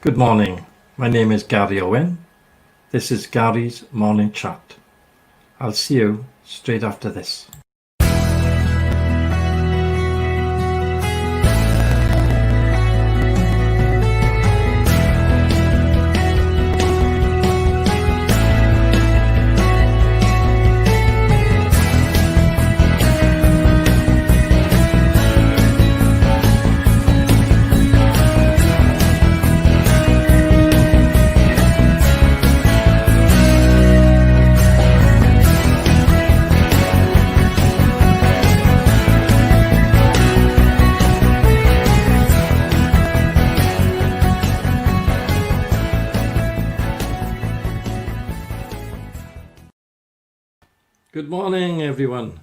Good morning. My name is Gary Owen. This is Gary's Morning Chat. I'll see you straight after this. Good morning, everyone.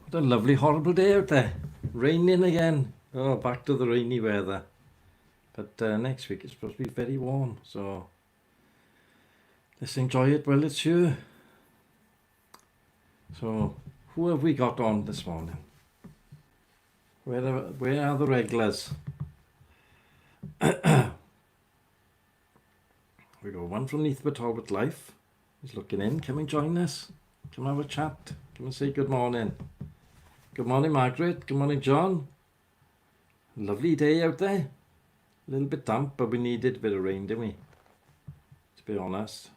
What a lovely, horrible day out there. Raining again. Oh, back to the rainy weather. But next week it's supposed to be very warm, so let's enjoy it while it's here. So, who have we got on this morning? Where are the regulars? We got one from Neath Talbot Life. He's looking in. Come and join us. Come have a chat. Come and say good morning. Good morning, Margaret. Good morning, John. Lovely day out there. A little bit damp, but we needed a bit of rain, didn't we? To be honest.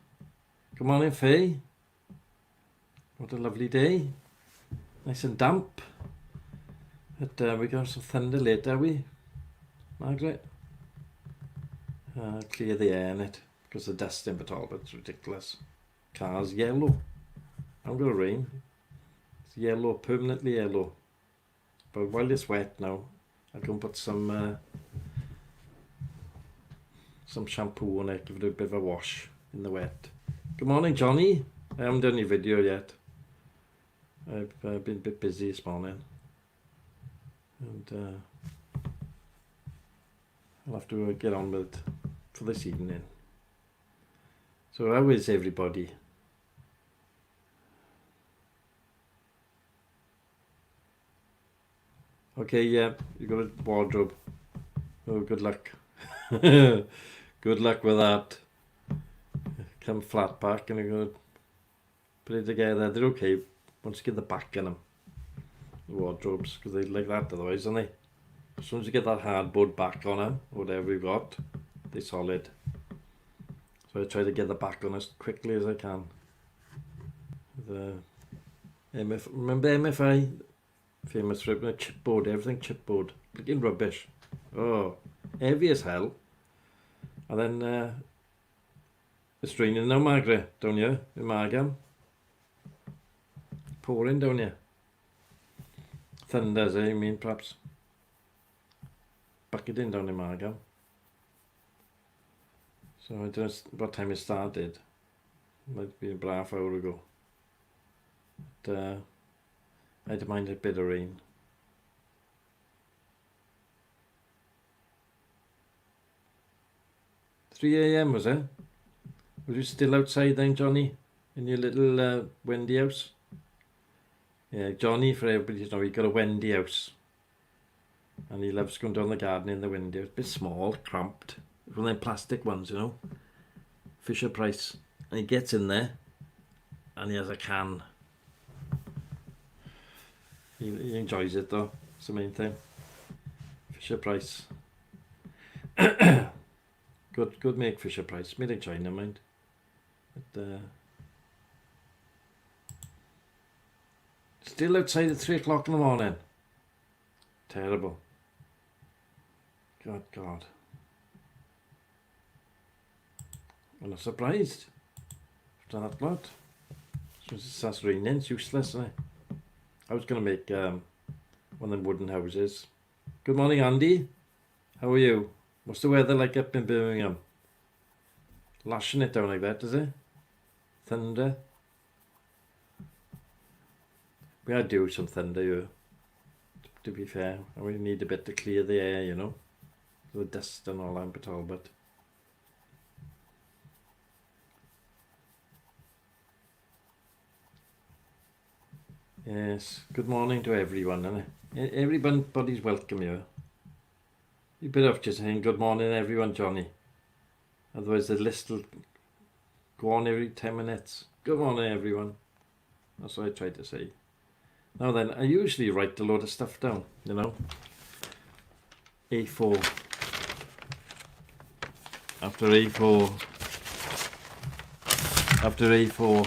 Good morning, Faye. What a lovely day. Nice and damp. But we got some thunder later, are we, Margaret? Clear the air in it, because the dust in Talbot's ridiculous. Car's yellow. I'm going to rain. It's yellow, permanently yellow. But while it's wet now, I can put some shampoo on it, give it a bit of a wash in the wet. Good morning, Johnny. I haven't done any video yet. I've been a bit busy this morning. And I'll have to get on with it for this evening. So how is everybody? Okay, yeah, you got a wardrobe. Oh, good luck. Good luck with that. Come flat pack and you're going to put it together. They're okay once you get the back in them. The wardrobes, because they like that otherwise, don't they? As soon as you get that hardboard back on them, whatever you've got, they're solid. So I try to get the back on as quickly as I can. Remember MFI? Famous for a chipboard, everything chipboard. Looking rubbish. Oh, heavy as hell. And then it's raining now, Margaret, down here in Margam. Pouring down here. Thunders, I mean, perhaps. Bucketing down in Margam. So I don't know what time it started. Might be about half hour ago. But I don't mind a bit of rain. $3 a.m. was it? Were you still outside then, Johnny? In your little Wendy house? Yeah, Johnny, for everybody to know, he got a Wendy house. And he loves going down the garden in the window. It's a bit small, cramped. One of them plastic ones, you know. Fisher Price. And he gets in there and he has a can. He enjoys it though. It's the main thing. Fisher Price. Good make, Fisher Price. Made in China, mind. But still outside at 3 o'clock in the morning. Terrible. God. I'm not surprised. After that lot. As soon as it starts raining, it's useless, isn't it? I was going to make one of them wooden houses. Good morning, Andy. How are you? What's the weather like up in Birmingham? Lashing it down like that, is it? Thunder. We are due some thunder here, to be fair. And we need a bit to clear the air, you know. The dust and all that in Talbot. Yes, good morning to everyone, isn't it? Everybody's welcome here. You bit off just saying good morning everyone, Johnny. Otherwise the list will go on every 10 minutes. Good morning, everyone. That's what I tried to say. Now then, I usually write a load of stuff down, you know. A4. After A4. After A4.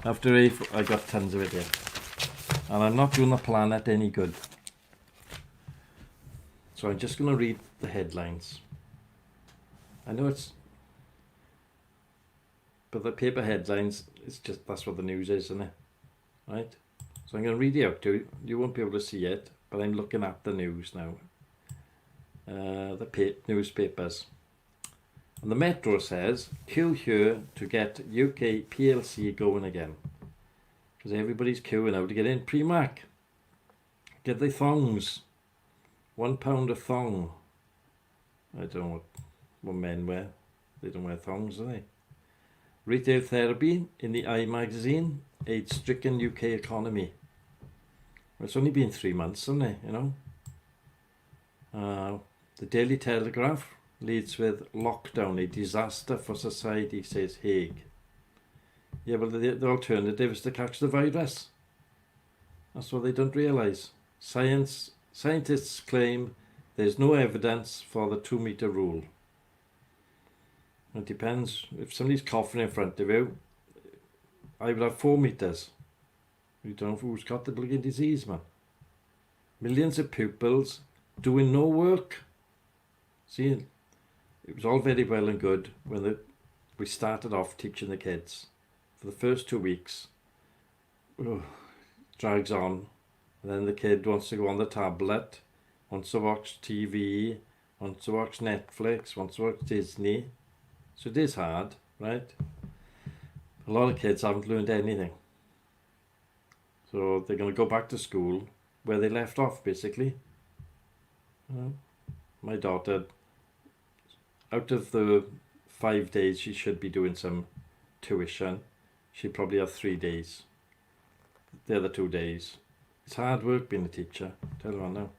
After A4. I got tons of it here. And I'm not doing the planet any good. So I'm just going to read the headlines. I know it's... But the paper headlines, it's just, that's what the news is, isn't it? Right? So I'm going to read it out to you. You won't be able to see it, but I'm looking at the news now. The newspapers. And the Metro says, queue here to get UK PLC going again. Because everybody's queuing now to get in. Primark. Get the thongs. £1 a thong. I don't know what men wear. They don't wear thongs, do they? Retail therapy in the Eye magazine aids stricken UK economy. Well, it's only been 3 months, hasn't it? You know. The Daily Telegraph leads with lockdown, a disaster for society, says Hague. Yeah, well, the alternative is to catch the virus. That's what they don't realise. Scientists claim there's no evidence for the 2-metre rule. It depends. If somebody's coughing in front of you, I would have 4 meters. You don't know who's got the bloody disease, man. Millions of pupils doing no work. See, it was all very well and good when we started off teaching the kids. For the first 2 weeks, drags on. And then the kid wants to go on the tablet, wants to watch TV, wants to watch Netflix, wants to watch Disney. So it is hard, right? A lot of kids haven't learned anything. So they're going to go back to school where they left off, basically. My daughter, out of the 5 days she should be doing some tuition, she'd probably have 3 days. The other 2 days. It's hard work being a teacher, tell you what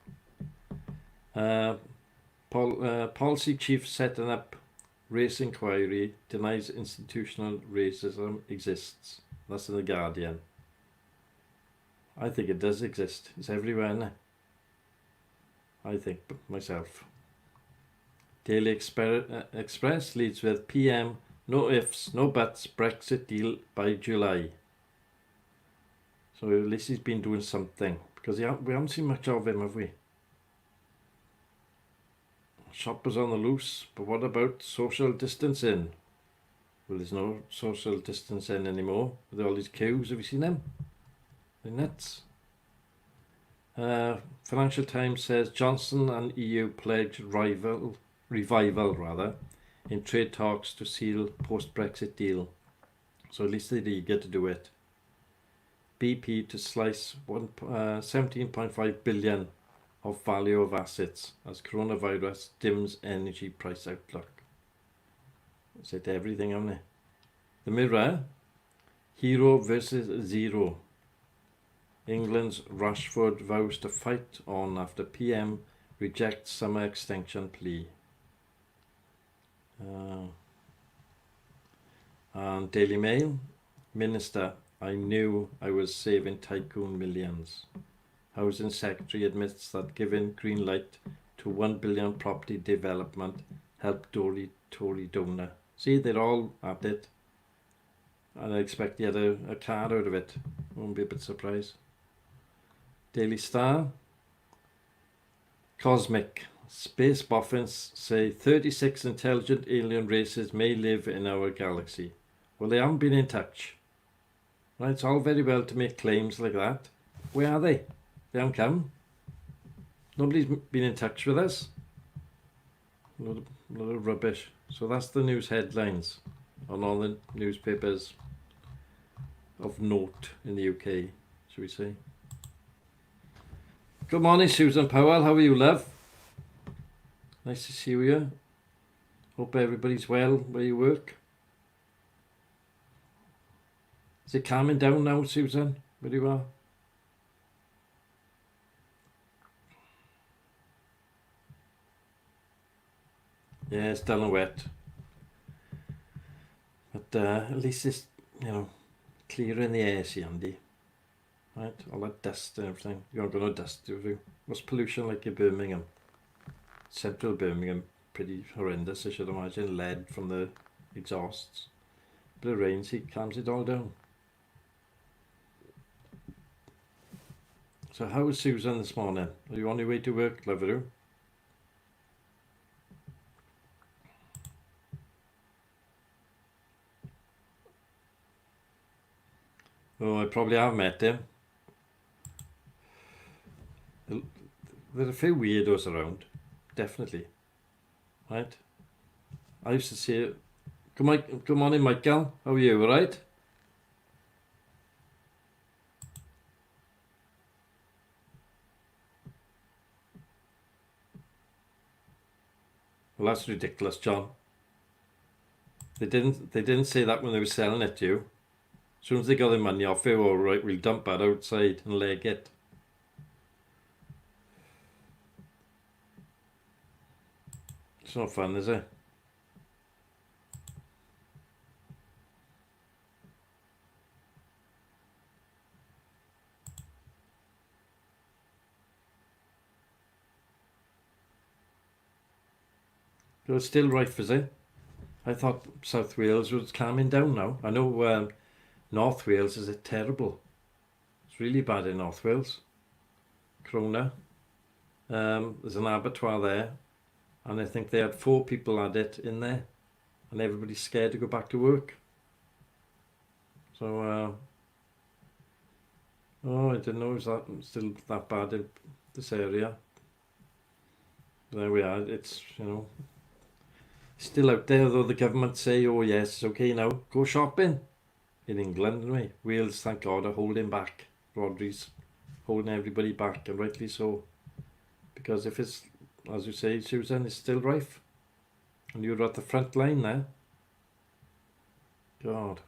now. Policy chief setting up race inquiry denies institutional racism exists. That's in The Guardian. I think it does exist. It's everywhere, isn't it? I think myself. Daily Express leads with PM, no ifs, no buts, Brexit deal by July. So at least he's been doing something. Because we haven't seen much of him, have we? Shoppers on the loose, but what about social distancing? Well, there's no social distancing anymore with all these queues. Have you seen them? They're nuts. Financial Times says Johnson and EU pledge revival in trade talks to seal post-Brexit deal. So at least they're eager to do it. BP to slice 17.5 billion of value of assets as coronavirus dims energy price outlook. It's it everything, haven't it? The Mirror, hero versus zero. England's Rashford vows to fight on after PM rejects summer extension plea. And Daily Mail, Minister, I knew I was saving tycoon millions. Housing Secretary admits that giving green light to 1 billion property development helped Tory donor. See, they're all at it. And I expect he had a car out of it. Won't be a bit surprised. Daily Star. Cosmic. Space boffins say 36 intelligent alien races may live in our galaxy. Well, they haven't been in touch. Right, it's all very well to make claims like that. Where are they? They haven't come. Nobody's been in touch with us. A lot of rubbish. So that's the news headlines on all the newspapers of note in the UK, should we say. Good morning, Susan Powell. How are you, love? Nice to see you here. Hope everybody's well where you work. Is it calming down now, Susan, where you are? Yeah, it's dull and wet. But at least it's, clear in the air, see, Andy. Right? All that dust and everything. You haven't got no dust, do you? What's pollution like in Birmingham? Central Birmingham, pretty horrendous, I should imagine. Lead from the exhausts. Bit of rain, see, calms it all down. So how is Susan this morning? Are you on your way to work, love you? Oh, I probably have met him. There are a few weirdos around, definitely. Right? I used to say, good morning, Michael. How are you, all right? Well, that's ridiculous, John. They didn't say that when they were selling it to you. As soon as they got the money off you, all right, we'll dump that outside and leg it. It's not fun, is it? It's still rife, is it? I thought South Wales was calming down now. I know North Wales is terrible. It's really bad in North Wales. Crona. There's an abattoir there, and I think they had 4 people had it in there, and everybody's scared to go back to work. So, oh, I didn't know it was still that bad in this area. There we are. It's, still out there, though the government say, oh yes, it's okay now, go shopping. In England, anyway. Wales, thank God, are holding back. Rodri's holding everybody back, and rightly so. Because if it's, as you say, Susan, it's still rife. And you're at the front line there. God.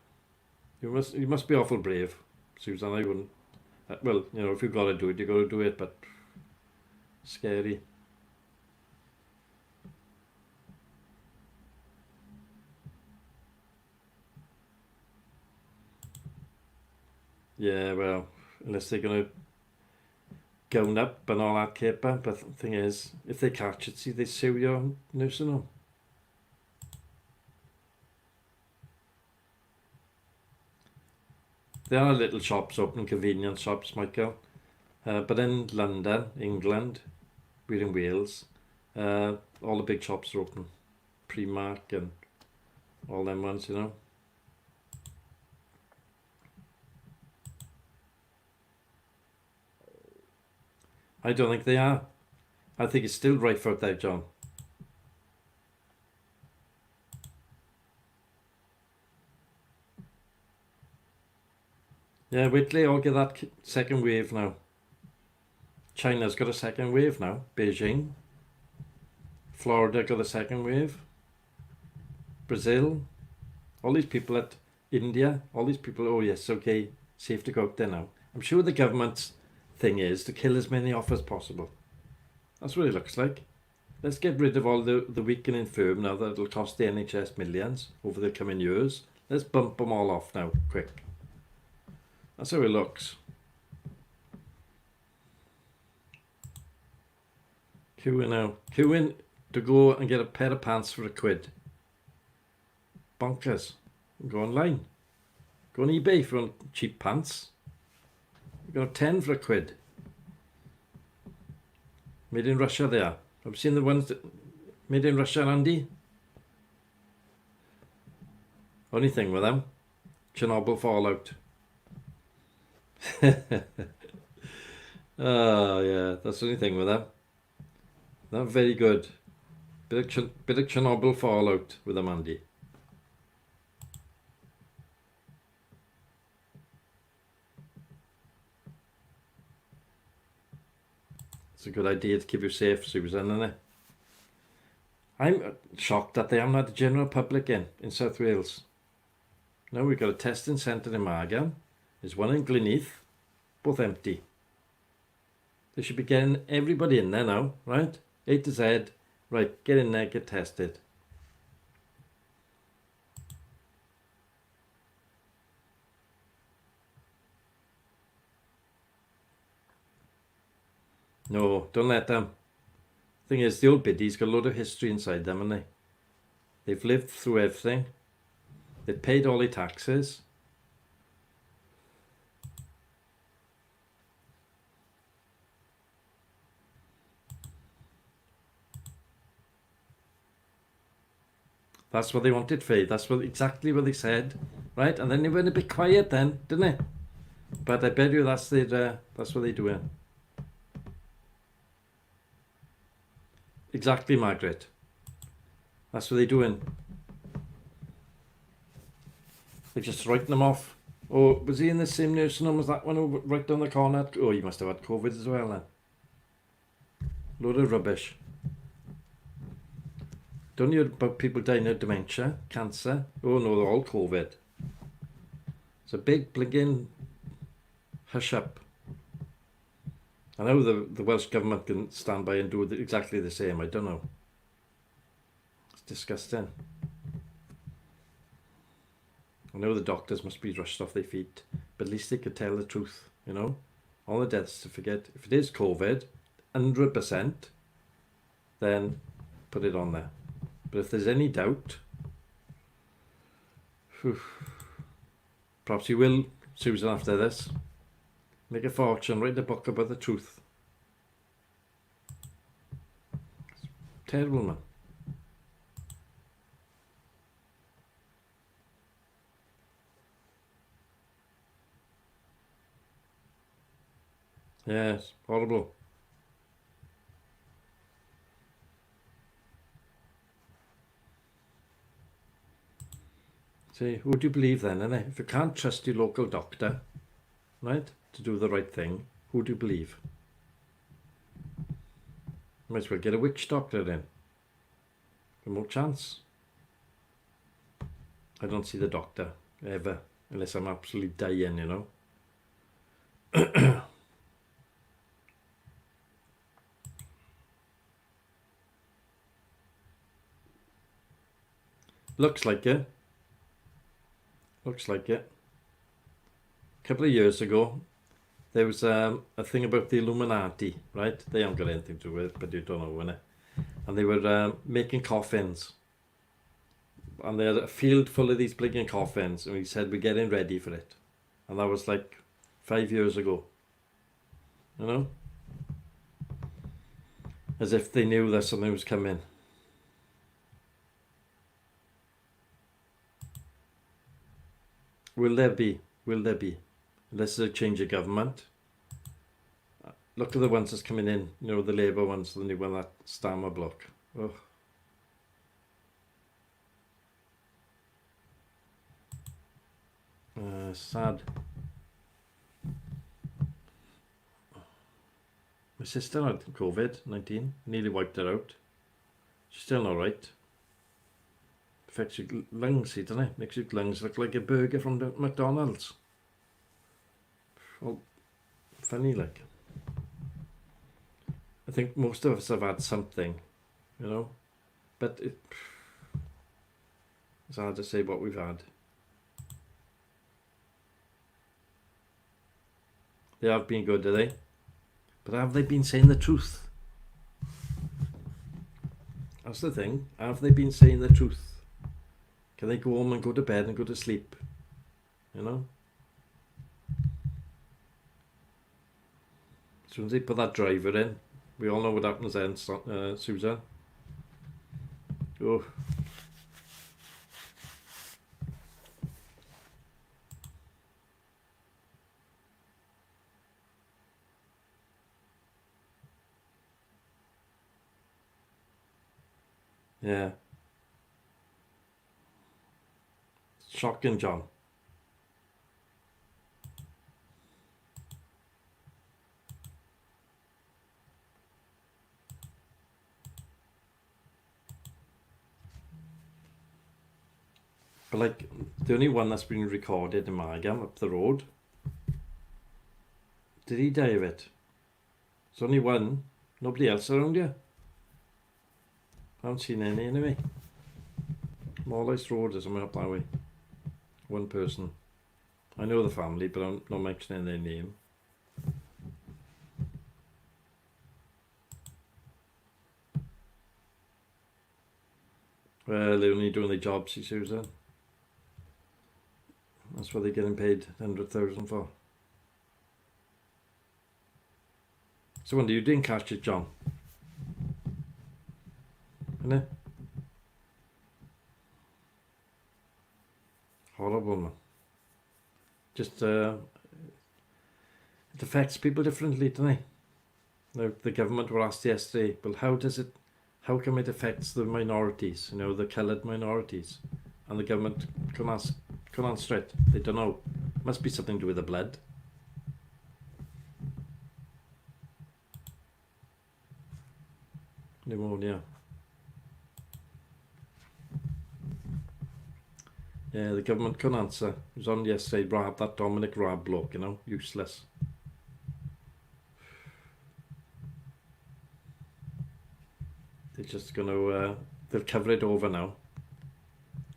You must be awful brave, Susan. I wouldn't. Well, if you've got to do it, you've got to do it, but scary. Yeah, well, unless they're going to gown up and all that caper. But the thing is, if they catch it, see, they sue your nursing home. There are little shops open, convenience shops, Michael. But in London, England, we're in Wales, all the big shops are open. Primark and all them ones, I don't think they are. I think it's still rife out there, John. Yeah, wait till they all get that second wave now. China's got a second wave now. Beijing. Florida got a second wave. Brazil. All these people at India. All these people, oh yes, okay, safe to go out there now. I'm sure the government's thing is to kill as many off as possible. That's what it looks like. Let's get rid of all the weak and infirm now that it'll cost the NHS millions over the coming years. Let's bump them all off now, quick. That's how it looks. Queuing now. Queuing to go and get a pair of pants for £1. Bonkers. Go online. Go on eBay for cheap pants. You got 10 for £1. Made in Russia they are. Have you seen the ones that made in Russia, Andy? Only thing with them, Chernobyl fallout. Oh yeah, that's the only thing with them. They're very good. Bit of Chernobyl fallout with them, Andy. It's a good idea to keep you safe, Susan, isn't it? I'm shocked that they haven't had the general public in South Wales. Now we've got a testing centre in Margam. There's one in Glynneath, both empty. They should be getting everybody in there now, right? A to Z, right, get in there, get tested. No, don't let them. Thing is, the old biddies got a load of history inside them, haven't they? They've lived through everything. They've paid all their taxes. That's what they wanted, Faye. That's exactly what they said, right? And then they went a bit quiet then, didn't they? But I bet you that's what they're doing. Exactly, Margaret. That's what they're doing. They're just writing them off. Oh, was he in the same nursing home as that one over right down the corner? Oh, he must have had COVID as well then. Load of rubbish. Don't you hear about people dying of dementia, cancer? Oh no, they're all COVID. It's a big blinking hush up. I know the Welsh Government can stand by and do exactly the same. I don't know. It's disgusting. I know the doctors must be rushed off their feet, but at least they could tell the truth, you know? All the death certificate. If it is COVID, 100%, then put it on there. But if there's any doubt, perhaps you will, Susan, after this. Make a fortune, write a book about the truth. It's terrible, man. Yes, horrible. See, who do you believe then, innit? If you can't trust your local doctor, right, to do the right thing, who do you believe? Might as well get a witch doctor in. No chance. I don't see the doctor, ever, unless I'm absolutely dying, you know? Looks like it. Looks like it. A couple of years ago, there was a thing about the Illuminati, right? They haven't got anything to do with it, but you don't know, innit? And they were making coffins. And they had a field full of these blinking coffins, and we said we're getting ready for it. And that was like 5 years ago. You know? As if they knew that something was coming. Will there be? Will there be? Unless there's a change of government. Look at the ones that's coming in, you know, the Labour ones, the new one, that Starmer block. Oh. Sad. My sister had COVID-19, nearly wiped her out. She's still not right. Affects your lungs, see, doesn't it? Makes your lungs look like a burger from the McDonald's. Well, funny, like. I think most of us have had something, you know, but it's hard to say what we've had. They have been good, are they? But have they been saying the truth? That's the thing. Have they been saying the truth? Can they go home and go to bed and go to sleep? You know? As soon as they put that driver in, we all know what happens then, Susan. Oh. Yeah. Shocking, John. But like, the only one that's been recorded in Margam up the road, did he die of it? There's only one. Nobody else around here. I haven't seen any anyway. Morlace Road or somewhere up that way. One person. I know the family, but I'm not mentioning their name. Well, they're only doing their jobs, you see, Susan. That's what they're getting paid 100,000 for. So when you didn't catch it, John? Isn't it? Horrible, man. Just, it affects people differently, doesn't it? The government were asked yesterday, well, how come it affects the minorities, the coloured minorities? And the government couldn't answer it. They don't know. Must be something to do with the blood. Pneumonia. Yeah, the government couldn't answer. It was on yesterday, that Dominic Raab bloke, useless. They're just going to, they'll cover it over now.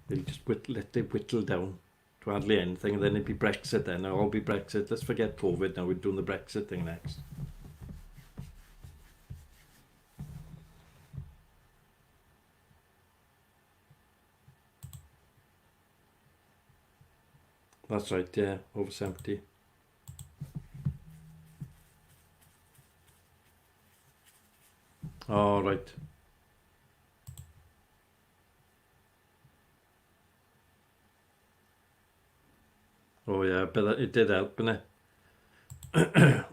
They'll just let it whittle down to hardly anything, and then it'll be Brexit then. It'll all be Brexit. Let's forget COVID now, we're doing the Brexit thing next. That's right, yeah, over 70. Oh, right. Oh yeah, but it did help, didn't it?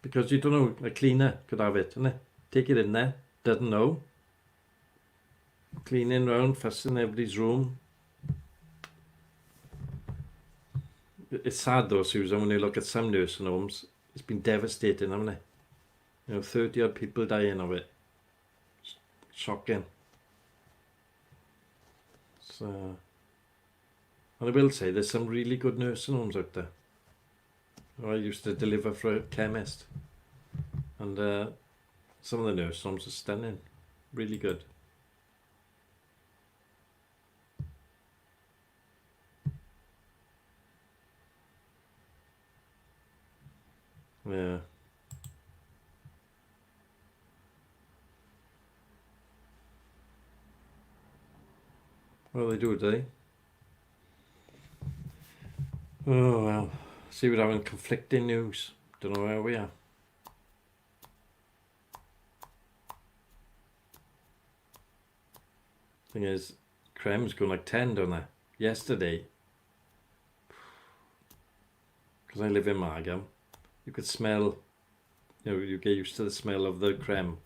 Because you don't know, a cleaner could have it, innit? Take it in there, doesn't know. Cleaning around, fussing everybody's room. It's sad though, Susan, when you look at some nursing homes, it's been devastating, hasn't it? 30 odd people dying of it. Shocking. So, and I will say there's some really good nursing homes out there. I used to deliver for a chemist, and some of the nursing homes are stunning, really good. Yeah. Well, they do, do they? Oh well. See, we're having conflicting news. Don't know where we are. Thing is, Crem's going like 10, don't they? Yesterday, because I live in Margam, you could smell, you get used to the smell of the creme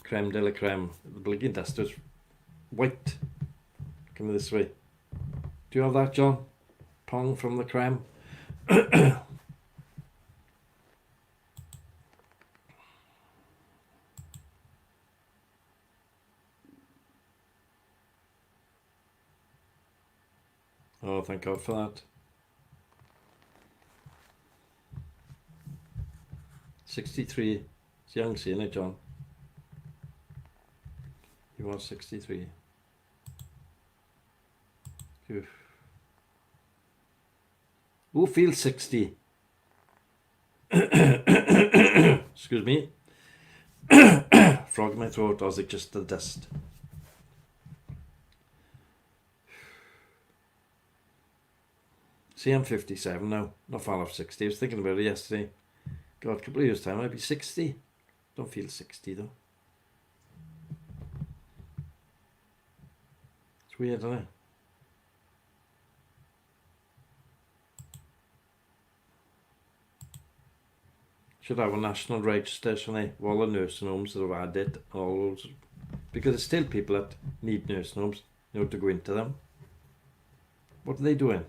de la creme. The blinking dust was white. Come this way. Do you have that, John? Pong from the creme. Oh, thank God for that. 63. It's young, seeing it, John. You are 63. Oof. Who feels 60? Excuse me. Frog in my throat, or is it just the dust? See, I'm 57 now, not far off 60. I was thinking about it yesterday. God, a couple of years' time, I'd be 60. Don't feel 60 though. It's weird, isn't it? Should have a national register, shouldn't they? All the nursing homes that have had it, all those, because there's still people that need nursing homes, to go into them. What are they doing?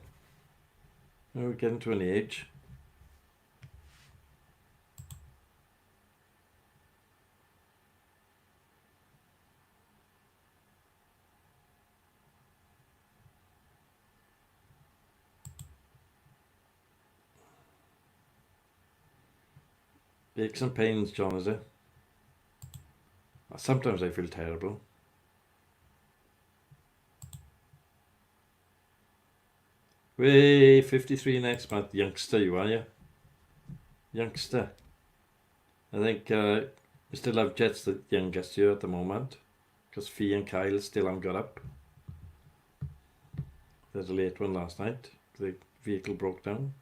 We're getting to an age. Aches and pains, John, is it? Sometimes I feel terrible. Way 53 next month. Youngster, you are, yeah? Youngster. I think Mr. Lovejett's the youngest here at the moment. because Fee and Kyle still haven't got up. There's a late one last night. The vehicle broke down.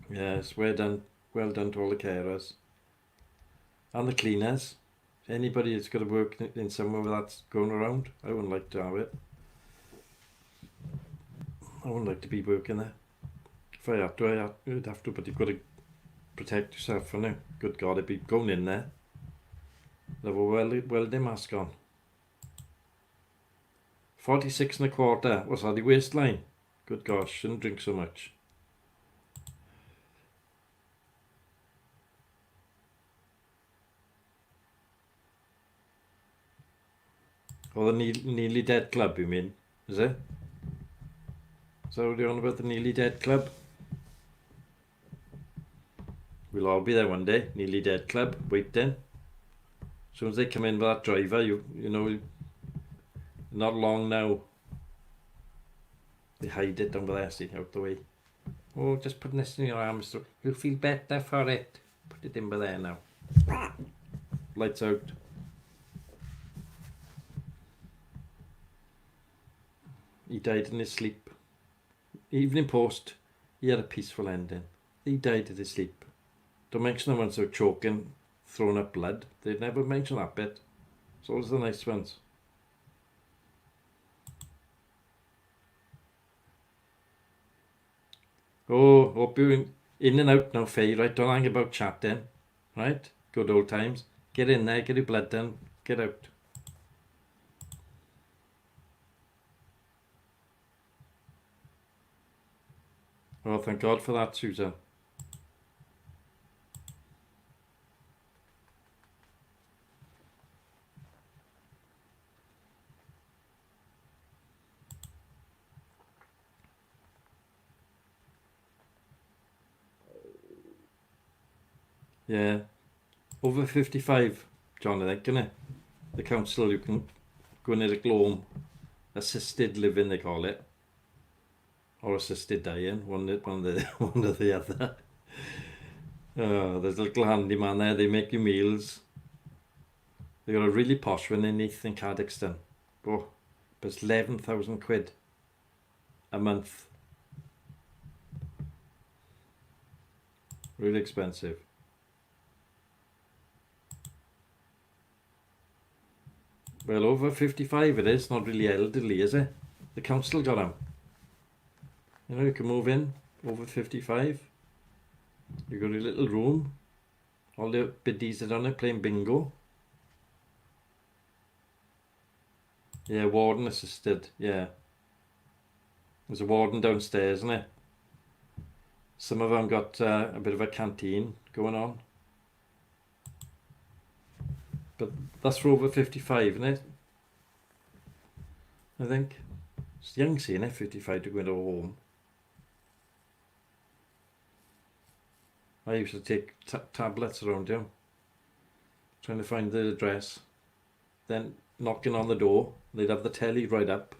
Yes, well done to all the carers and the cleaners. Anybody that's got to work in somewhere where that's going around, I wouldn't like to have it. I wouldn't like to be working there. If I had to, I'd have to, but you've got to protect yourself from it. Good God, I'd be going in there. They've a welding mask on. 46 and a quarter. What's that, the waistline? Good gosh, shouldn't drink so much. Or the Nearly Dead Club, you mean? Is it? Is that what you're on about, the Nearly Dead Club? We'll all be there one day, Nearly Dead Club, waiting. As soon as they come in with that driver, you know, not long now. They hide it over there, see, out the way. Oh, just putting this in your arms, so you'll feel better for it. Put it in by there now. Lights out. He died in his sleep. Evening Post, he had a peaceful ending. He died in his sleep. Don't mention the ones who are choking, throwing up blood. They'd never mention that bit. It's always the nice ones. Oh, hope you're in and out now, Faye, right? Don't hang about chatting, right? Good old times. Get in there, get your blood done, get out. Oh, thank God for that, Susan. Yeah. Over 55, John, I think, innit? The council, you can go in a glome. Assisted living, they call it. Or assisted dying, one or the other. Oh, there's a little handyman there, they make you meals. They got a really posh one in Neath in Cardickston. Oh, but it's 11,000 quid a month. Really expensive. Well, over 55 it is, not really elderly, is it? The council got them. You know, you can move in over 55. You got a little room. All the biddies are on it playing bingo. Yeah, warden assisted, yeah. There's a warden downstairs, isn't it? Some of them got a bit of a canteen going on. But that's for over 55, isn't it? I think. It's young seeing it, 55 to go into a home. I used to take tablets around him, trying to find the address. Then knocking on the door, they'd have the telly right up.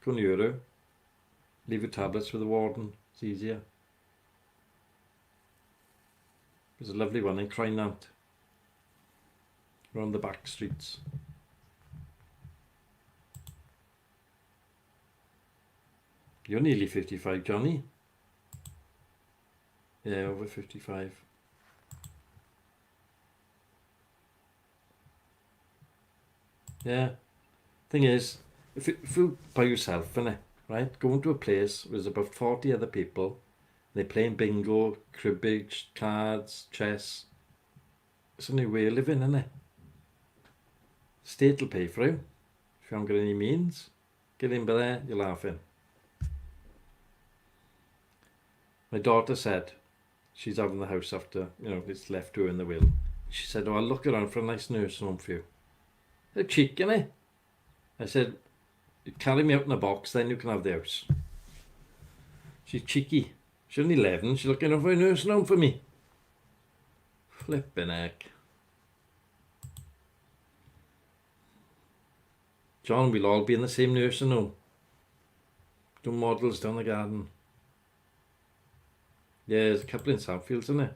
Couldn't hear her. Leave your tablets with the warden, it's easier. There's a lovely one in Crynant, around the back streets. You're nearly 55, Johnny. Yeah, over 55. Yeah. Thing is, if you by yourself, innit, right? Going to a place where there's about 40 other people, they're playing bingo, cribbage, cards, chess. It's a new way of living, innit? State will pay for you. If you haven't got any means, get in by there, you're laughing. My daughter said she's having the house after, it's left to her in the will. She said, oh, I'll look around for a nice nursing home for you. They're cheeky, innit? I said, you carry me out in a box, then you can have the house. She's cheeky. She's only 11, she's looking over a nursing home for me. Flippin' heck. John, we'll all be in the same nursing home. Do models down the garden. Yeah, there's a couple in Southfields, isn't there?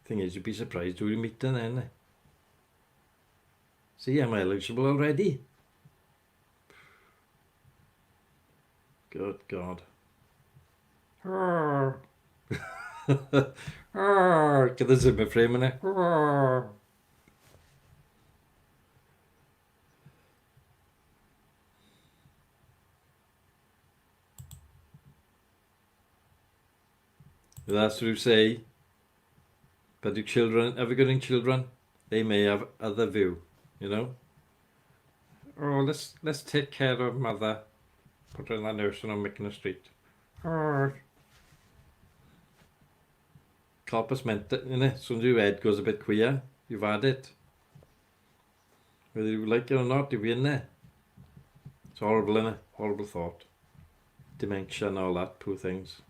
Thing is, you'd be surprised who you meet then, eh? See, I'm eligible already. Good God. Get the Zimmer frame in it. That's what you say. But do children, ever getting children, they may have other view, you know? Oh, let's take care of mother. Put her in that nursing home, Mickna Street. Corpus meant it, innit? As soon as your head goes a bit queer, you've had it. Whether you like it or not, you'll be in there. It's horrible, innit? Horrible thought. Dementia and all that, poor things.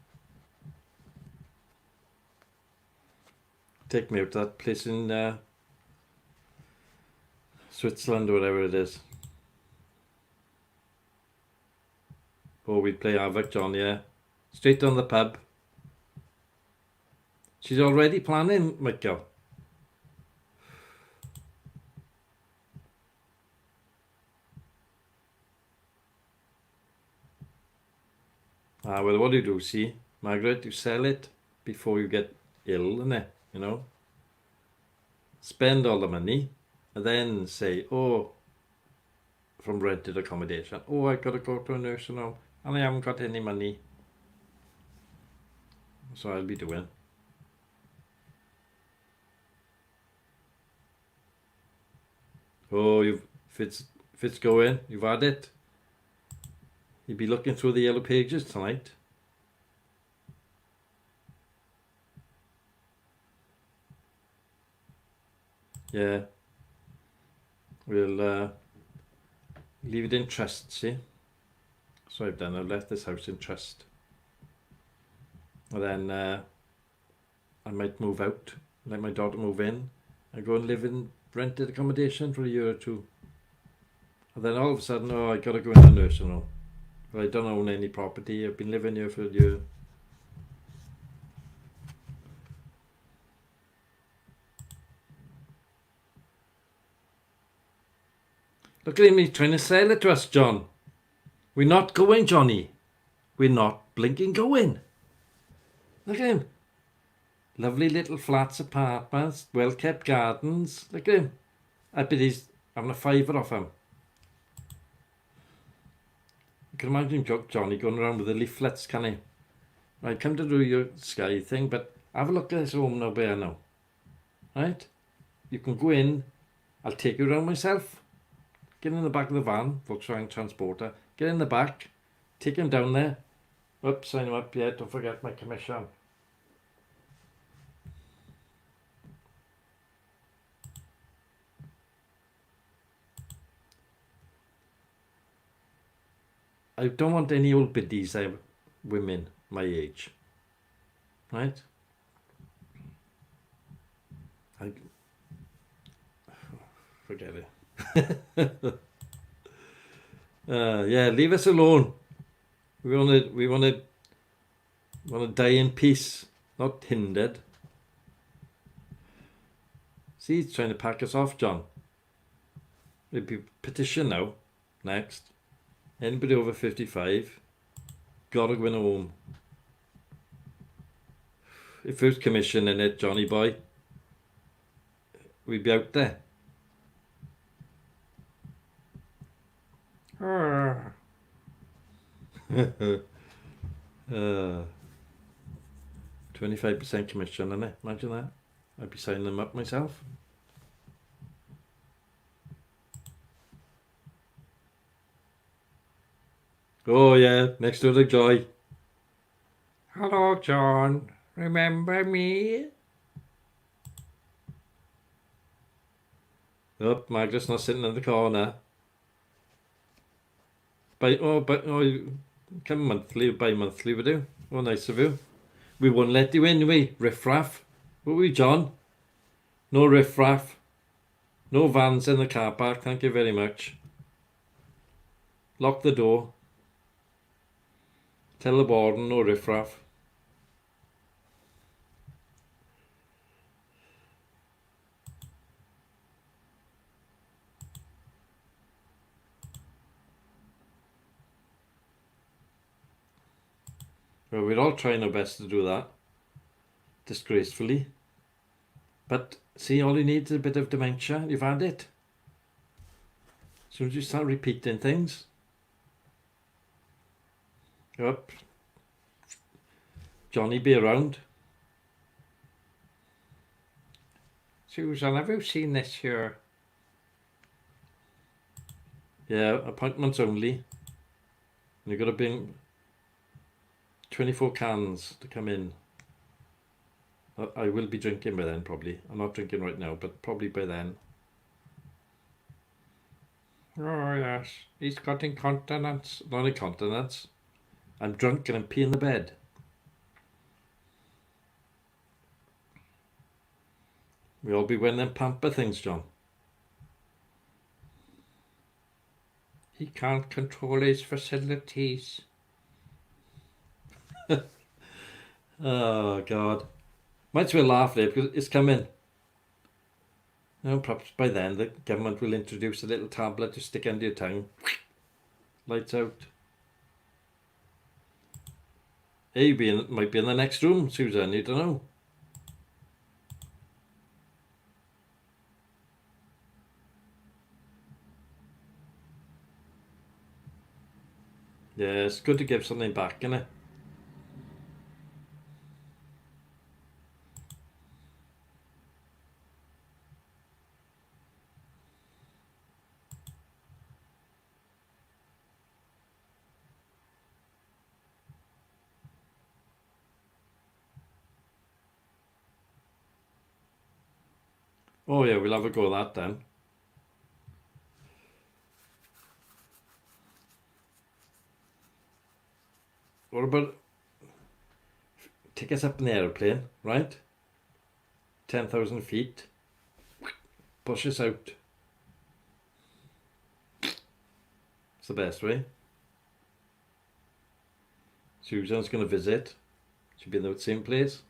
Take me out to that place in Switzerland or whatever it is. Oh, we'd play Havoc, John, yeah. Straight down the pub. She's already planning, Michael. Well, what do you do, see? Margaret, you sell it before you get ill, innit? You know? Spend all the money and then say, oh, from rented accommodation, oh, I gotta go to a nursing home and I haven't got any money. So I'll be doing. Oh, if it's going, you've had it. You'll be looking through the yellow pages tonight. Yeah. We'll leave it in trust, see? So I've done, I've left this house in trust. And then I might move out, let my daughter move in, and go and live in rented accommodation for a year or two. And then all of a sudden, oh, I gotta go in a nursing home. Well, I don't own any property, I've been living here for a year. Look at him, he's trying to sell it to us, John. We're not going, Johnny. We're not blinking going. Look at him. Lovely little flats, apartments, well-kept gardens. Look at him. I bet he's having a fiver off him. You can imagine Johnny going around with the leaflets, can he? Right, come to do your Sky thing, but have a look at this home now, bear now. Right? You can go in. I'll take you around myself. Get in the back of the van, Volkswagen Transporter. Get in the back. Take him down there. Oops, sign him up. Yeah, don't forget my commission. I don't want any old biddies, women my age. Right? Forget it. Yeah, leave us alone. We want to die in peace, not hindered. See, he's trying to pack us off, John. It'll be petition now. Next. Anybody over 55, gotta go in home. If there's commission in it, Johnny boy, we'd be out there. 25% commission in it. Imagine that. I'd be signing them up myself. Oh yeah, next to the Joy. Hello, John. Remember me? Oh, Margaret's not sitting in the corner. Come monthly, bi-monthly we do. Oh, nice of you. We won't let you in, we? Riff-raff. What were we, John? No riff-raff. No vans in the car park, thank you very much. Lock the door. Tell the warden, no riff-raff. Well, we're all trying our best to do that disgracefully. But see, all you need is a bit of dementia. You've had it. As soon as you start repeating things. Up. Johnny be around. Susan, have you seen this here? Yeah, appointments only. And you've got to bring 24 cans to come in. I will be drinking by then, probably. I'm not drinking right now, but probably by then. Oh, yes. He's got incontinence. Not incontinence. I'm drunk and I'm peeing the bed. We all be wearing them pamper things, John. He can't control his facilities. Oh, God. Might as well laugh there because it's coming. You know, perhaps by then the government will introduce a little tablet to stick under your tongue. Lights out. Hey, might be in the next room, Susan. You don't know. Yeah, it's good to give something back, isn't it? Oh yeah, we'll have a go at that then. What about take us up in the aeroplane, right? 10,000 feet. Push us out. It's the best way. Susan's going to visit. She'll be in the same place.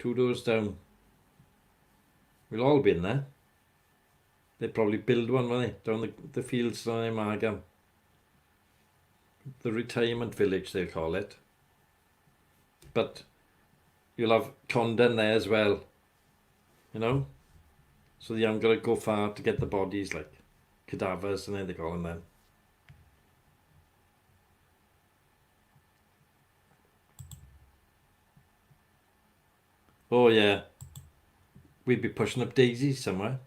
2 doors down. We'll all be in there. They'd probably build one, won't they? Down the fields down in Margam. The retirement village, they'll call it. But you'll have Condon there as well. You know? So you haven't got to go far to get the bodies, like cadavers, and then they call them then. Oh yeah. We'd be pushing up daisies somewhere.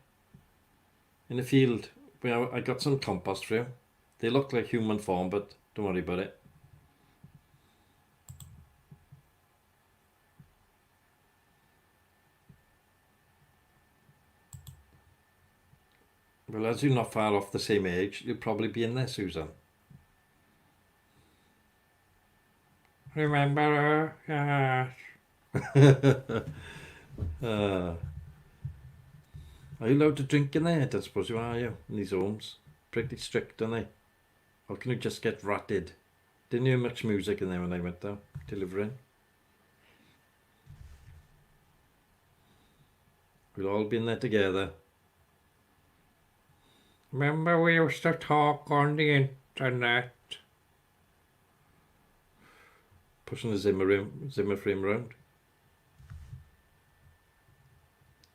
In the field. I got some compost for you. They look like human form, but don't worry about it. Well, as you're not far off the same age, you'll probably be in there, Susan. Remember her? Yes. Are you allowed to drink in there? I don't suppose you are, you? In these homes? Pretty strict, aren't they? Or can you just get ratted? Didn't hear much music in there when I went there, delivering. We'll all be in there together. Remember we used to talk on the internet? Pushing the Zimmer frame round.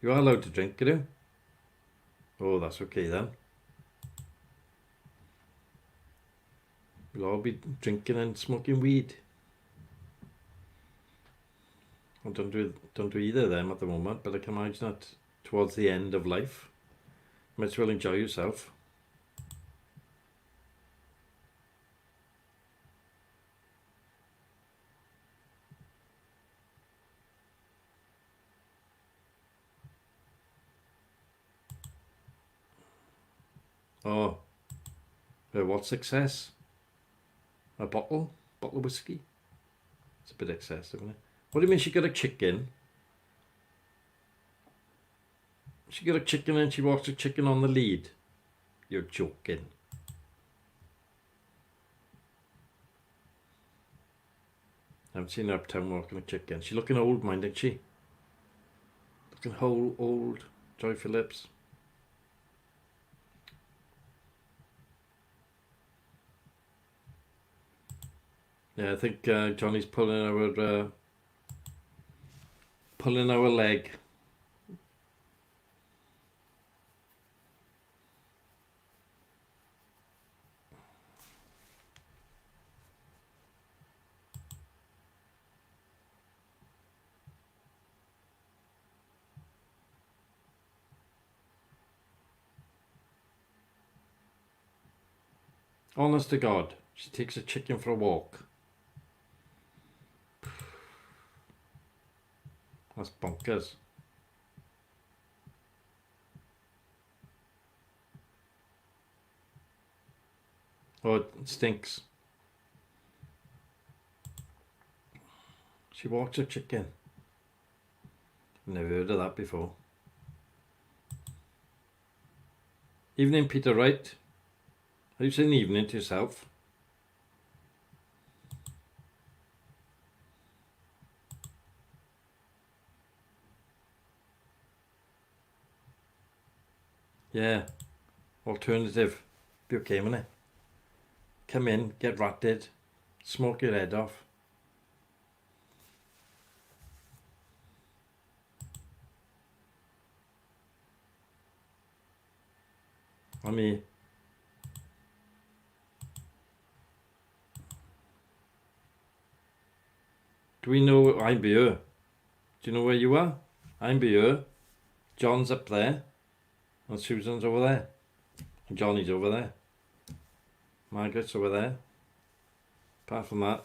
You are allowed to drink, are you? Oh, that's okay then. We'll all be drinking and smoking weed. I don't do either of them at the moment, but I can imagine that towards the end of life. Might as well enjoy yourself. Oh, what success? A bottle of whiskey? It's a bit excessive, isn't it? What do you mean she got a chicken? She got a chicken and she walks a chicken on the lead. You're joking. I haven't seen her uptown walking a chicken. She's looking old, mind, isn't she? Looking whole old. Joy Phillips. Yeah, I think Johnny's pulling our leg. Honest to God, she takes a chicken for a walk. That's bonkers. Oh, it stinks. She walks a chicken. Never heard of that before. Evening, Peter Wright. Are you saying evening to yourself? Yeah. Alternative. Be okay, wouldn't it? Come in, get ratted, smoke your head off. I mean, do we know I'm here? Do you know where you are? I'm here. John's up there. And Susan's over there. And Johnny's over there. Margaret's over there. Apart from that,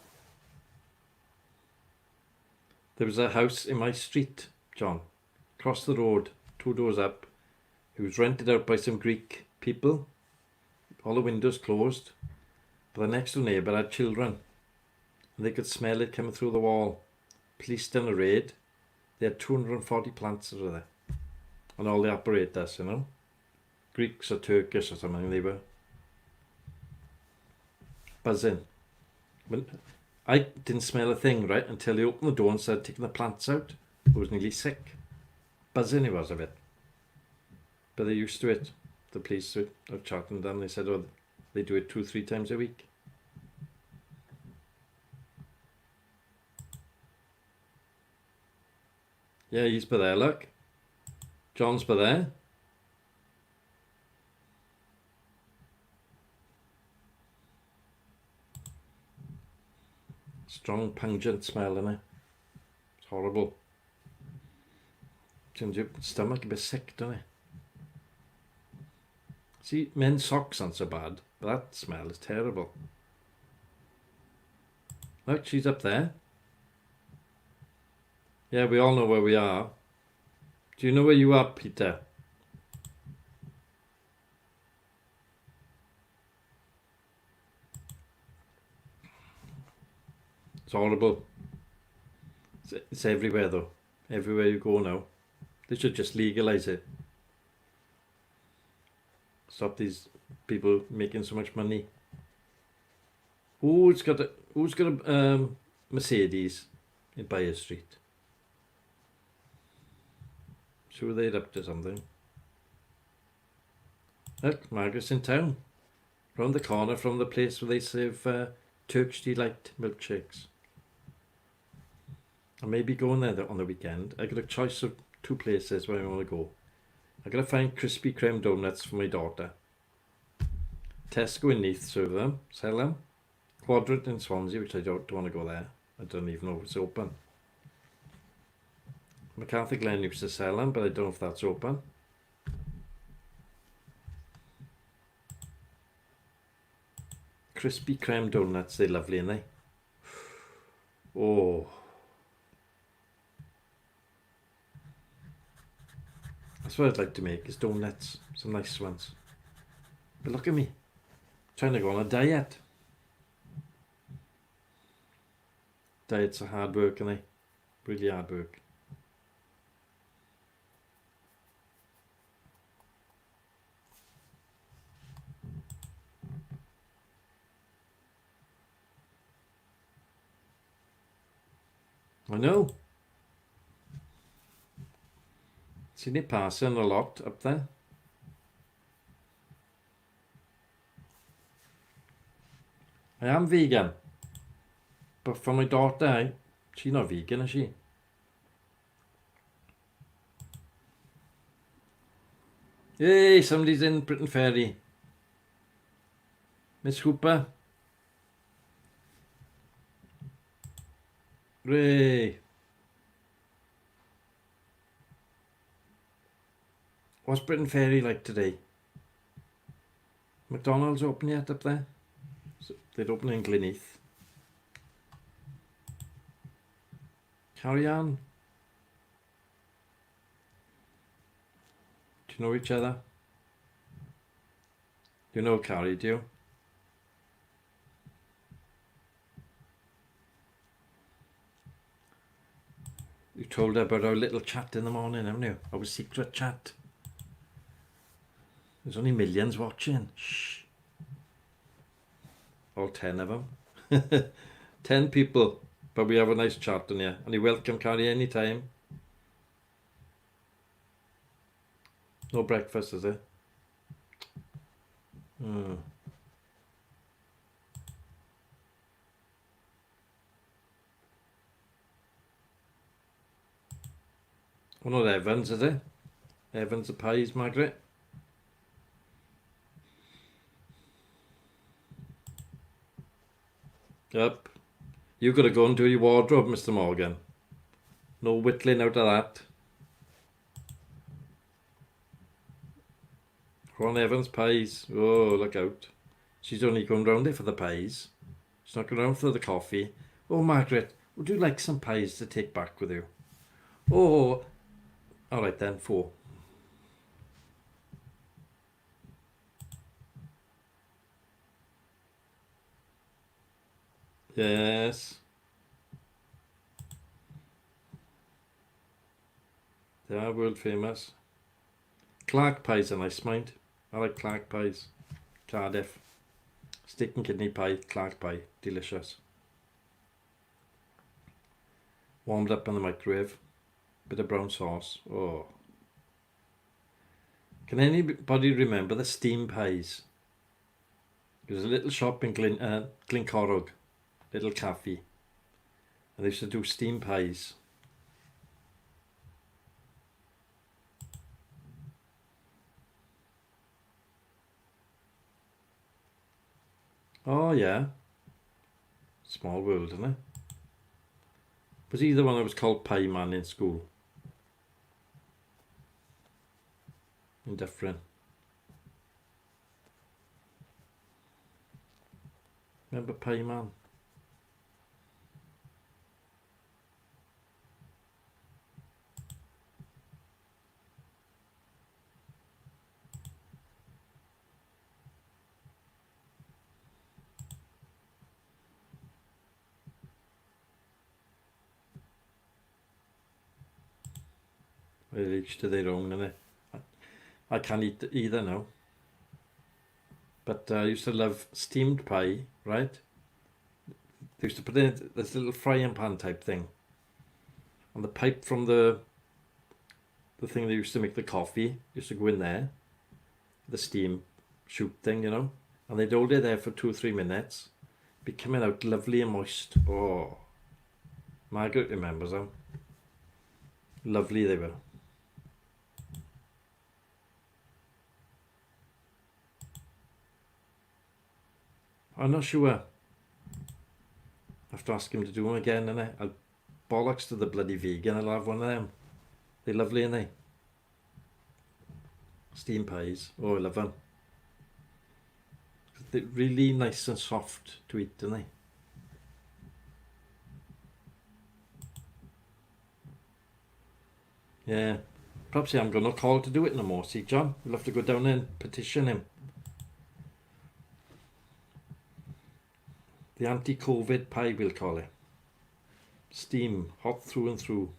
there was a house in my street, John, across the road, 2 doors up. It was rented out by some Greek people. All the windows closed. But the next door neighbour had children. And they could smell it coming through the wall. Police done a raid. They had 240 plants over there. And all the apparatus, you know. Greeks or Turkish or something, they were buzzing. But I didn't smell a thing, right, until they opened the door and started taking the plants out. I was nearly sick. Buzzing it was a bit. But they're used to it. The police of Charlton, they said, oh, they do it 2-3 times a week. Yeah, he's by there, look. John's by there. Strong, pungent smell, innit? It's horrible. Turns your stomach a bit sick, doesn't it? See, men's socks aren't so bad, but that smell is terrible. Look, she's up there. Yeah, we all know where we are. Do you know where you are, Peter? It's horrible. It's everywhere, though. Everywhere you go now. They should just legalise it. Stop these people making so much money. Who's got a Mercedes in Bayer Street? Sure they're up to something. Look, Margaret's in town. Round the corner from the place where they serve Turkish Delight milkshakes. I may be going there on the weekend. I got a choice of 2 places where I want to go. I gotta find Krispy Kreme donuts for my daughter. Tesco in Neath serve them, sell them. Quadrant in Swansea, which I don't want to go there. I don't even know if it's open. MacArthur Glen used to sell them, but I don't know if that's open. Krispy Kreme donuts, they're lovely, aren't they? Oh. That's what I'd like to make, is donuts. Some nice ones. But look at me. Trying to go on a diet. Diets are hard work, aren't they? Really hard work. I know. Seen it passing a lot up there. I am vegan. But for my daughter, she's not vegan, is she? Hey, somebody's in Britain Ferry. Miss Hooper. Ray. What's Britain Ferry like today? McDonald's open yet up there? They'd open in Glynneath. Carry on. Do you know each other? You know Carrie, do you? You told her about our little chat in the morning, haven't you? Our secret chat. There's only millions watching. Shh. All 10 of them. 10 people. But we have a nice chat in here. And you're welcome, Carrie, anytime. No breakfast, is it? Oh, not Evans, is it? Evans the pies, Margaret. Yep. You got to go and do your wardrobe, Mr. Morgan. No whittling out of that. Ron Evans pies. Oh, look out. She's only going round there for the pies. She's not going round for the coffee. Oh, Margaret, would you like some pies to take back with you? Oh, all right then, 4. Yes. They are world famous. Clark pies are nice, mind. I like Clark pies. Cardiff. Steak and kidney pie, Clark pie. Delicious. Warmed up in the microwave. Bit of brown sauce. Oh. Can anybody remember the steam pies? There was a little shop in Glencorrog. Little cafe. And they used to do steam pies. Oh yeah. Small world, isn't it? Was he the one that was called Pie Man in school? Indifferent. Remember Pie Man? Well, each to their own, innit? I can't eat either now. But I used to love steamed pie, right? They used to put in this little frying pan type thing. And the pipe from the thing they used to make the coffee used to go in there. The steam shoot thing, you know? And they'd hold it there for 2 or 3 minutes. Be coming out lovely and moist. Oh. Margaret remembers them. Lovely they were. I'm not sure. I have to ask him to do them again, innit? I'll bollocks to the bloody vegan. I'll have one of them. They're lovely, aren't they? Steam pies. Oh, I love them. They're really nice and soft to eat, aren't they? Yeah. Perhaps I'm going to call to do it no more. See, John, we'll have to go down and petition him. The anti-COVID pie, we'll call it. Steam, hot through and through.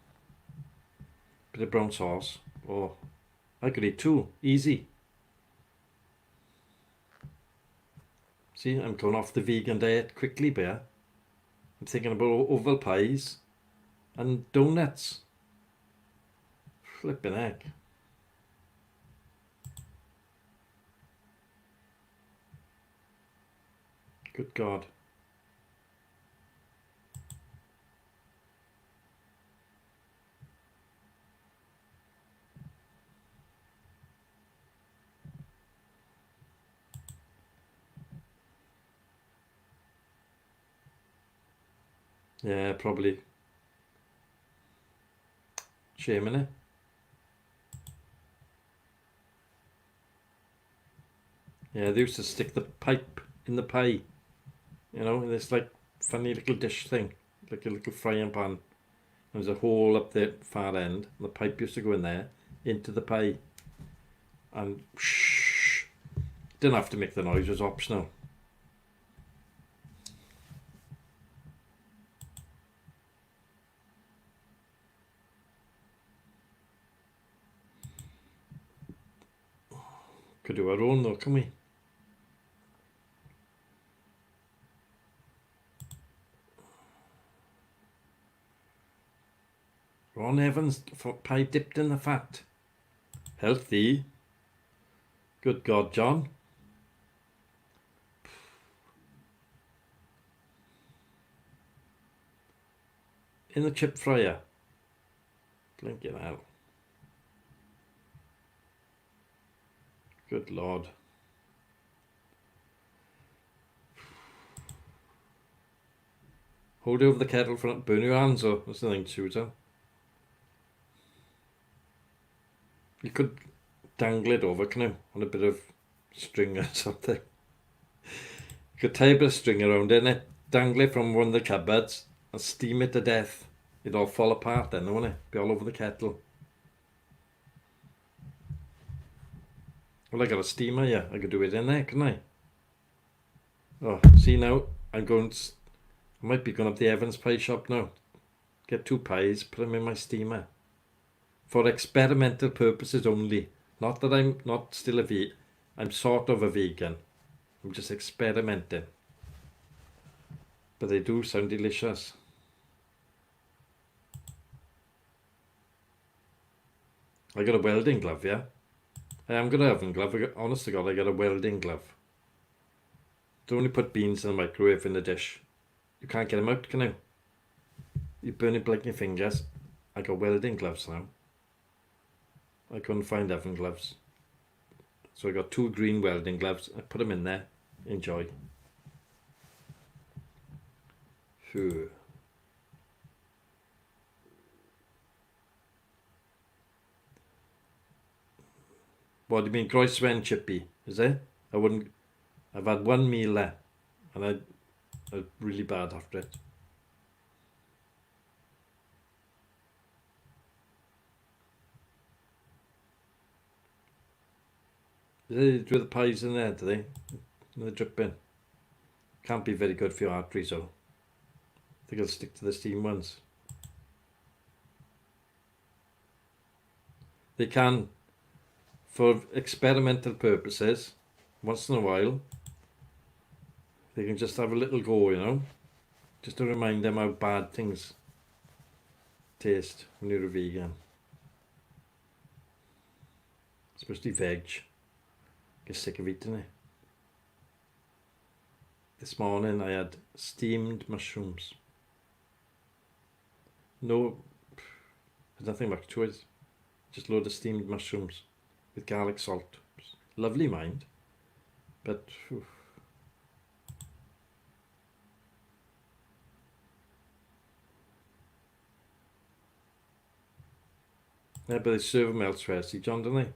Bit of brown sauce. Oh, I could eat 2. Easy. See, I'm going off the vegan diet quickly, bear. I'm thinking about oval pies and donuts. Flipping heck. Good God. Yeah, probably. Shame, innit? Yeah, they used to stick the pipe in the pie, you know, in this like funny little dish thing, like a little frying pan. There was a hole up the far end, and the pipe used to go in there, into the pie. And shh, didn't have to make the noise, it was optional. Could do our own though, can we? Ron Evans for pie dipped in the fat. Healthy. Good God, John. In the chip fryer. Blinking hell. Good Lord. Hold over the kettle front, burn your hands or there's nothing to it. You could dangle it over, can you? On a bit of string or something. You could tie a bit of string around it and it, dangle it from one of the cupboards and steam it to death. It'd all fall apart then, wouldn't it? Be all over the kettle. Well, I got a steamer, yeah. I could do it in there, couldn't I? Oh, see now, I'm going. I might be going up the Evans pie shop now. Get 2 pies, put them in my steamer. For experimental purposes only. Not that I'm not still a vegan. I'm sort of a vegan. I'm just experimenting. But they do sound delicious. I got a welding glove, yeah? I am got an oven glove. Honest to God, I got a welding glove. Don't only put beans in the microwave in the dish. You can't get them out, can you? You burn it like your fingers. I got welding gloves now. I couldn't find oven gloves. So I got 2 green welding gloves. I put them in there. Enjoy. Phew. What do you mean, groeswen chippy? Is it? I wouldn't. I've had 1 meal there, and I'm really bad after it. They do the pies in there, do they? In the dripping. Can't be very good for your arteries, though. I think I'll stick to the steam ones. They can, for experimental purposes, once in a while, they can just have a little go, you know? Just to remind them how bad things taste when you're a vegan. Especially veg. Get sick of eating it. This morning I had steamed mushrooms. No, there's nothing much to it. Just a load of steamed mushrooms with garlic salt. Lovely mind, but whew. Yeah, but they serve them elsewhere, see John, don't they?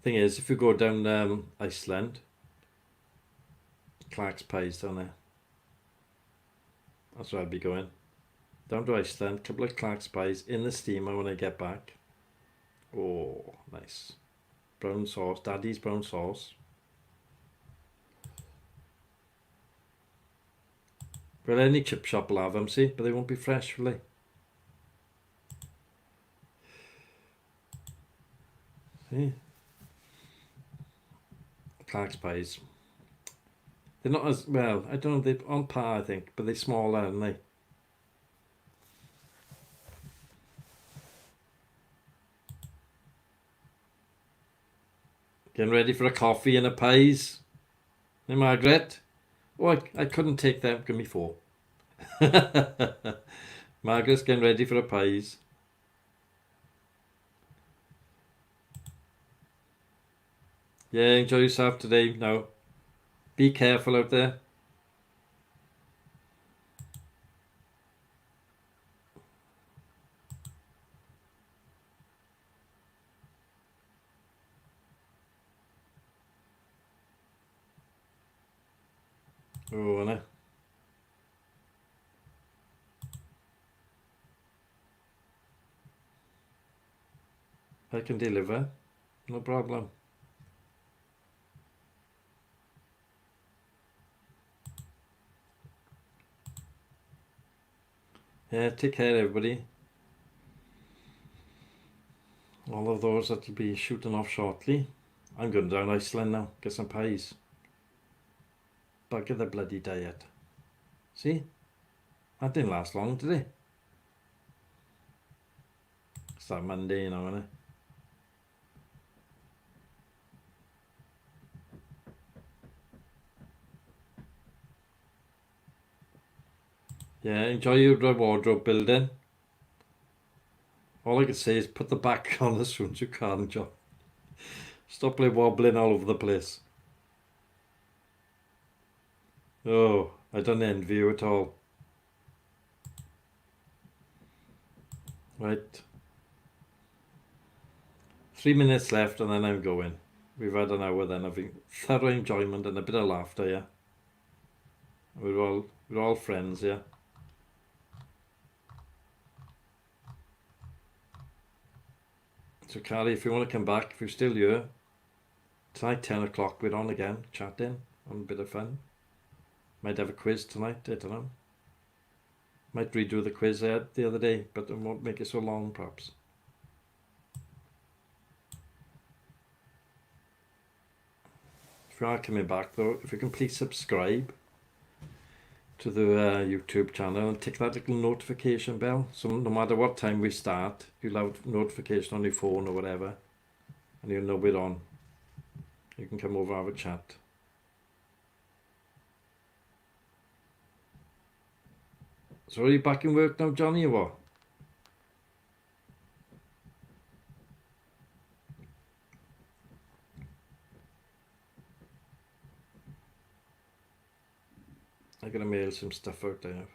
Thing is, if you go down Iceland, Clark's Pies down there. That's where I'd be going. Down to Iceland, couple of Clark's Pies in the steamer when I get back. Oh, nice. Brown sauce, Daddy's brown sauce. Well, any chip shop will have them, see, but they won't be fresh, will they? See? Clark's Pies. They're not as, well, I don't know, they're on par, I think, but they're smaller, aren't they? Getting ready for a coffee and a pies. Hey, Margaret? Oh, I couldn't take them. Give me 4. Margaret's getting ready for a pies. Yeah, enjoy yourself today now. Be careful out there. Oh, Anna. I can deliver. No problem. Yeah, take care, everybody. All of those that will be shooting off shortly. I'm going down Iceland now. Get some pies. Bugger the bloody diet. See? That didn't last long, did it? It's that Monday now, isn't it? Yeah, enjoy your wardrobe building. All I can say is put the back on as soon as you can, John. Stop wobbling all over the place. Oh, I don't envy you at all. Right. 3 minutes left and then I'm going. We've had an hour then of thorough enjoyment and a bit of laughter, yeah. We're all friends, yeah. So Carrie, if you want to come back, if you're still here, tonight 10 o'clock we're on again, chatting, on a bit of fun. Might have a quiz tonight, I don't know. Might redo the quiz I had the other day, but it won't make it so long perhaps. If you are coming back though, if you can please subscribe to the YouTube channel and tick that little notification bell, so no matter what time we start, you'll have notification on your phone or whatever, and you'll know we're on. You can come over and have a chat. So are you back in work now, Johnny, or what? I gotta mail some stuff out there.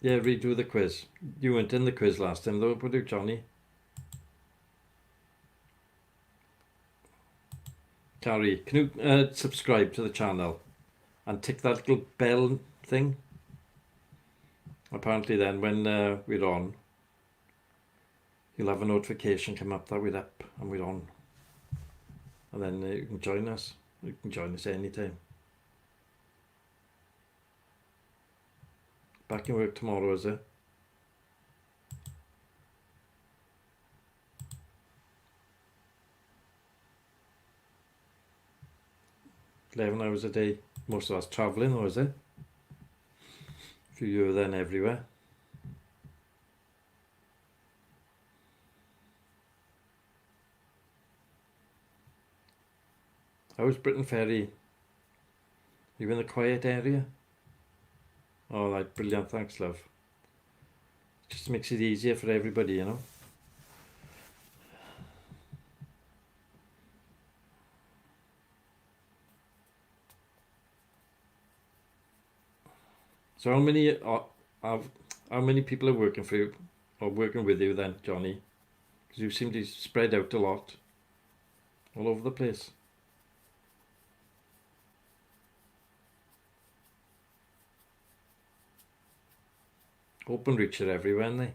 Yeah, redo the quiz. You weren't in the quiz last time though, were you, Johnny? Carrie, can you subscribe to the channel and tick that little bell thing? Apparently then when we're on, you'll have a notification come up that we're up and we're on. And then you can join us. You can join us anytime. Back in work tomorrow, is it? 11 hours a day. Most of us travelling, or is it? If you're then everywhere. How's Britain Ferry? You in the quiet area? All right, brilliant. Thanks, love. Just makes it easier for everybody, you know. So how many people are working for you or working with you then, Johnny? Because you seem to spread out a lot, all over the place. Openreach are everywhere, aren't they?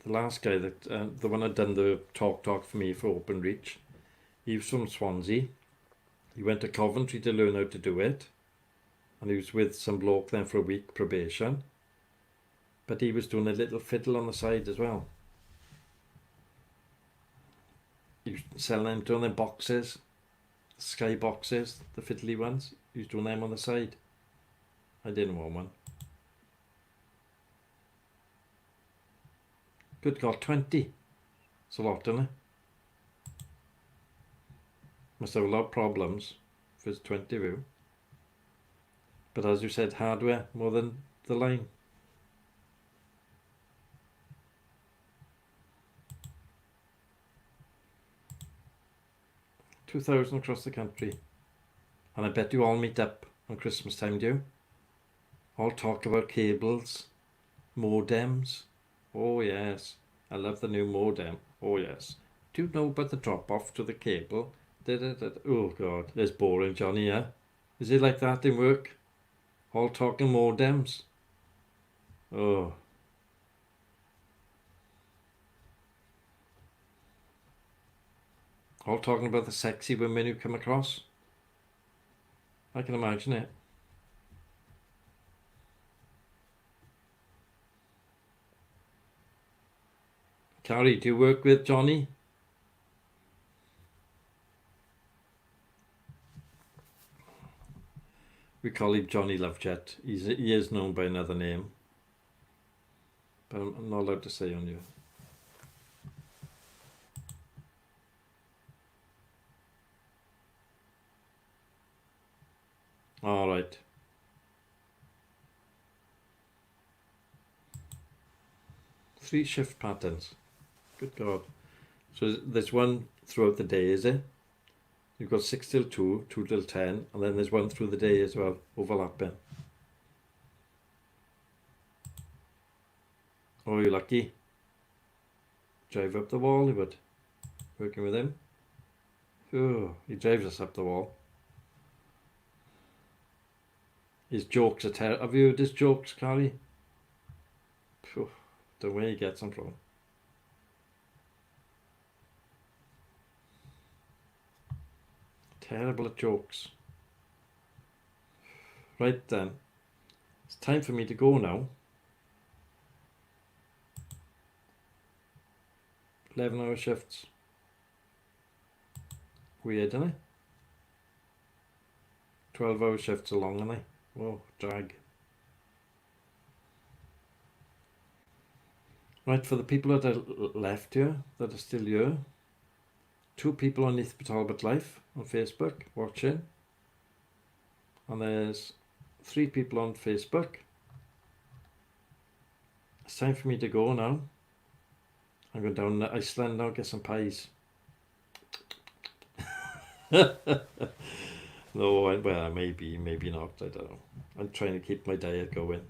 The last guy that, the one that done the talk for me for Openreach, he was from Swansea. He went to Coventry to learn how to do it. And he was with some bloke then for a week probation. But he was doing a little fiddle on the side as well. He was selling them, doing them boxes, sky boxes, the fiddly ones. He was doing them on the side. I didn't want one. Good God, 20. It's a lot, isn't it? Must have a lot of problems if it's 20 view. But as you said, hardware more than the line. $2,000 across the country. And I bet you all meet up on Christmas time, do you? All talk about cables, modems. Oh yes, I love the new modem. Oh yes. Do you know about the drop off to the cable? Oh god, it's boring, Johnny, yeah? Is it like that in work? All talking modems? Oh. All talking about the sexy women you come across? I can imagine it. Carrie, do you work with Johnny? We call him Johnny Lovejet. He is known by another name. But I'm not allowed to say on you. All right. Three shift patterns. Good God. So there's one throughout the day, is it? You've got 6 till 2, 2 till 10, and then there's one through the day as well, overlapping. Oh, you're lucky. Drive up the wall, he would. Working with him. Oh, he drives us up the wall. His jokes are terrible. Have you heard his jokes, Carrie? Phew, the way he gets them from. Terrible at jokes. Right then. It's time for me to go now. 11-hour shifts. Weird, isn't it? 12-hour shifts are long, aren't they? Whoa, drag. Right, for the people that are left here, that are still here, 2 people on Neath Talbot Life on Facebook watching, and there's 3 people on Facebook. It's time for me to go now. I'm going down to Iceland now, get some pies. No, well, maybe not, I don't know. I'm trying to keep my diet going.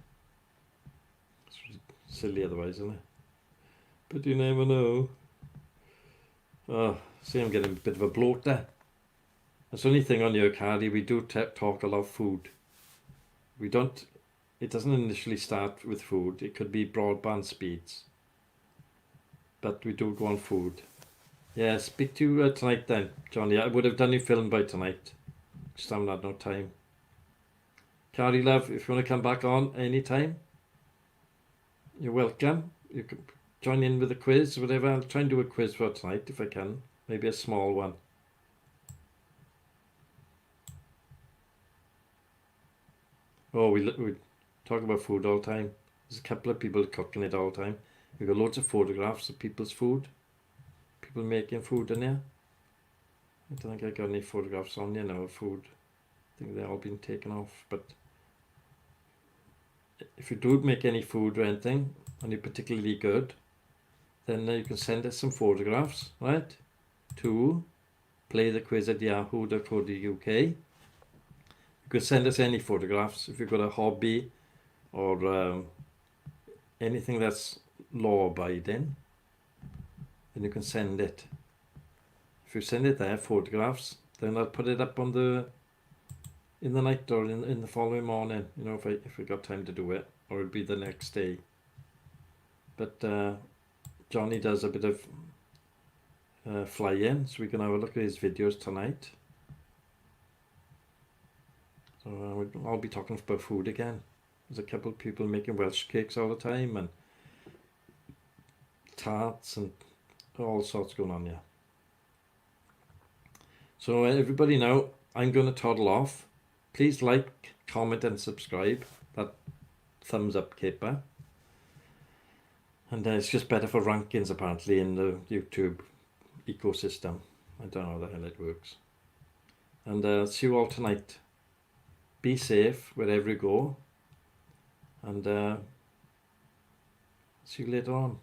It's silly otherwise, isn't it? But you never know. Oh, see, I'm getting a bit of a bloat there. That's the only thing on your Cardi, we do talk a lot of food. We don't, it doesn't initially start with food. It could be broadband speeds. But we do go on food. Yeah, speak to you tonight then, Johnny. I would have done your film by tonight. Just haven't had no time. Cardi love, if you want to come back on anytime, you're welcome. You can join in with a quiz, whatever. I'll try and do a quiz for tonight if I can. Maybe a small one. Oh, we talk about food all the time. There's a couple of people cooking it all the time. We've got loads of photographs of people's food. People making food in here. I don't think I got any photographs on here now of food. I think they've all been taken off. But if you do make any food or anything, and you're particularly good, then you can send us some photographs, right? To playthequiz@yahoo.co.uk. You can send us any photographs if you've got a hobby or anything that's law-abiding, then you can send it. If you send it there, photographs, then I'll put it up on in the night or in the following morning, you know, if I got time to do it, or it'll be the next day. But Johnny does a bit of flying, so we can have a look at his videos tonight. So I'll be talking about food again. There's a couple of people making Welsh cakes all the time and tarts and all sorts going on here. So everybody now, I'm going to toddle off. Please like, comment and subscribe. That thumbs up caper. And it's just better for rankings apparently in the YouTube ecosystem. I don't know how the hell it works. And see you all tonight. Be safe wherever you go. And see you later on.